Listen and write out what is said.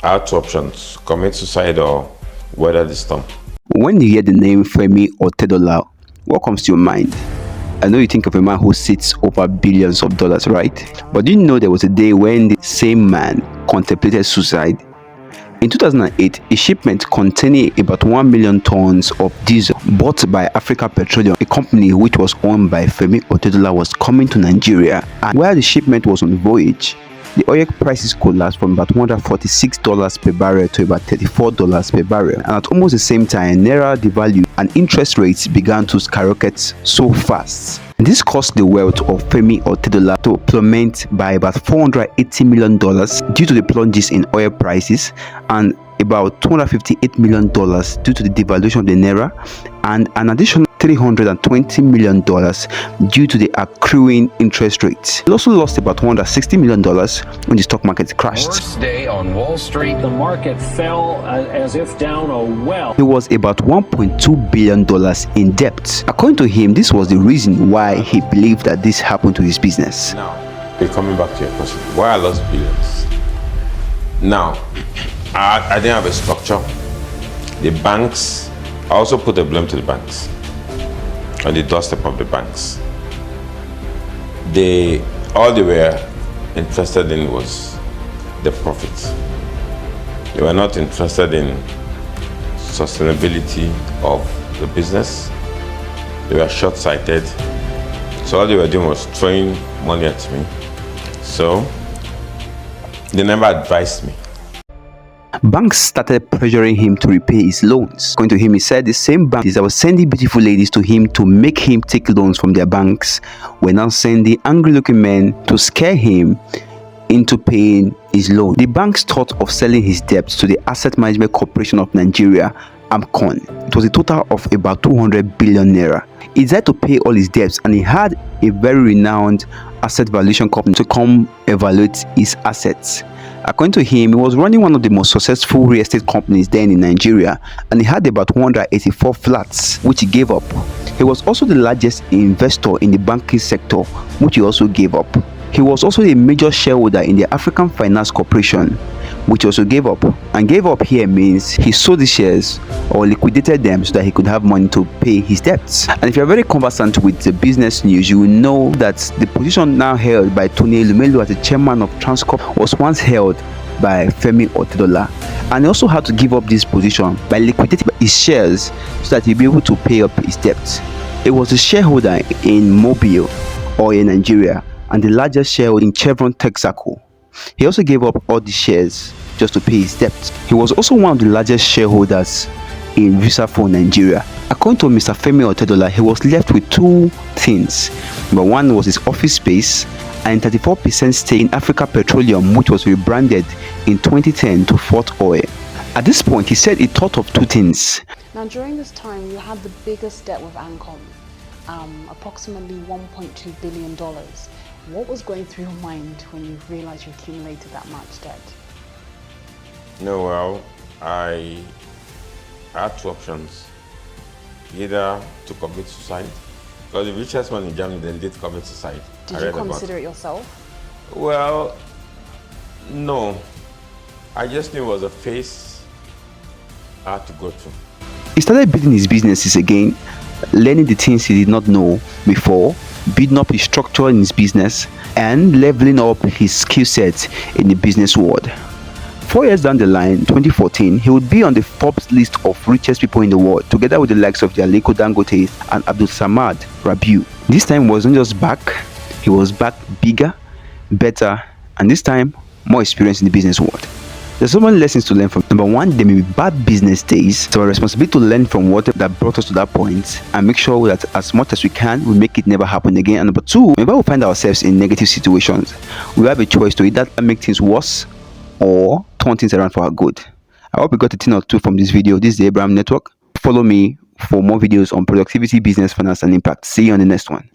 I had two options: commit suicide or weather the storm. When you hear the name Femi Otedola, what comes to your mind? I know you think of a man who sits over billions of dollars, right? But do you know there was a day when the same man contemplated suicide? In 2008, a shipment containing about 1 million tons of diesel bought by Africa Petroleum, a company which was owned by Femi Otedola, was coming to Nigeria. And while the shipment was on voyage, the oil prices collapsed from about $146 per barrel to about $34 per barrel. And at almost the same time, naira devalued and interest rates began to skyrocket so fast. This caused the wealth of Femi Otedola to plummet by about $480 million due to the plunges in oil prices, and about $258 million due to the devaluation of the naira, and an additional $320 million due to the accruing interest rates. He also lost about $160 million when the stock market crashed. Worst day on Wall Street. The market fell as if down a well. He was about $1.2 billion in debt. According to him, this was the reason why he believed that this happened to his business. Now, coming back to your question, why I lost billions? Now, I didn't have a structure. The banks, I also put the blame to the banks, on the doorstep of the banks. All they were interested in was the profits. They were not interested in sustainability of the business. They were short-sighted. So all they were doing was throwing money at me. So they never advised me. Banks started pressuring him to repay his loans. According to him, he said the same banks that were sending beautiful ladies to him to make him take loans from their banks were now sending angry-looking men to scare him into paying his loan. The banks thought of selling his debts to the Asset Management Corporation of Nigeria, AMCON. It was a total of about 200 billion naira. He decided to pay all his debts, and he had a very renowned asset valuation company to come evaluate his assets. According to him, he was running one of the most successful real estate companies then in Nigeria, and he had about 184 flats, which he gave up. He was also the largest investor in the banking sector, which he also gave up. He was also a major shareholder in the African Finance Corporation, which he also gave up. And gave up here means he sold the shares or liquidated them so that he could have money to pay his debts. And if you're very conversant with the business news, you will know that the position now held by Tony Elumelu as the chairman of Transcorp was once held by Femi Otedola, and he also had to give up this position by liquidating his shares so that he'd be able to pay up his debts. He was a shareholder in Mobile or in Nigeria, and the largest shareholder in Chevron Texaco. He also gave up all the shares just to pay his debts. He was also one of the largest shareholders in Visafone Nigeria. According to Mr. Femi Otedola, he was left with two things. Number one was his office space and 34% stake in Africa Petroleum, which was rebranded in 2010 to Fort Oil. At this point, he said he thought of two things. Now, during this time, you had the biggest debt with AMCON, approximately $1.2 billion. What was going through your mind when you realized you accumulated that much debt? No, well, I had two options. Either to commit suicide, because the richest man in Germany then did commit suicide. Did you consider it yourself? Well, no. I just knew it was a phase I had to go through. He started building his businesses again, learning the things he did not know before, building up his structure in his business, and leveling up his skill set in the business world. 4 years down the line, 2014, he would be on the Forbes list of richest people in the world, together with the likes of Aliko Dangote and Abdul Samad Rabiu. This time wasn't just back, he was back bigger, better, and this time more experience in the business world. There's so many lessons to learn from. Number one, there may be bad business days, so our responsibility to learn from what that brought us to that point and make sure that as much as we can, we make it never happen again. And number two, whenever we find ourselves in negative situations, we have a choice to either make things worse or turn things around for our good. I hope you got a thing or two from this video. This is the Abraham Network. Follow me for more videos on productivity, business, finance, and impact. See you on the next one.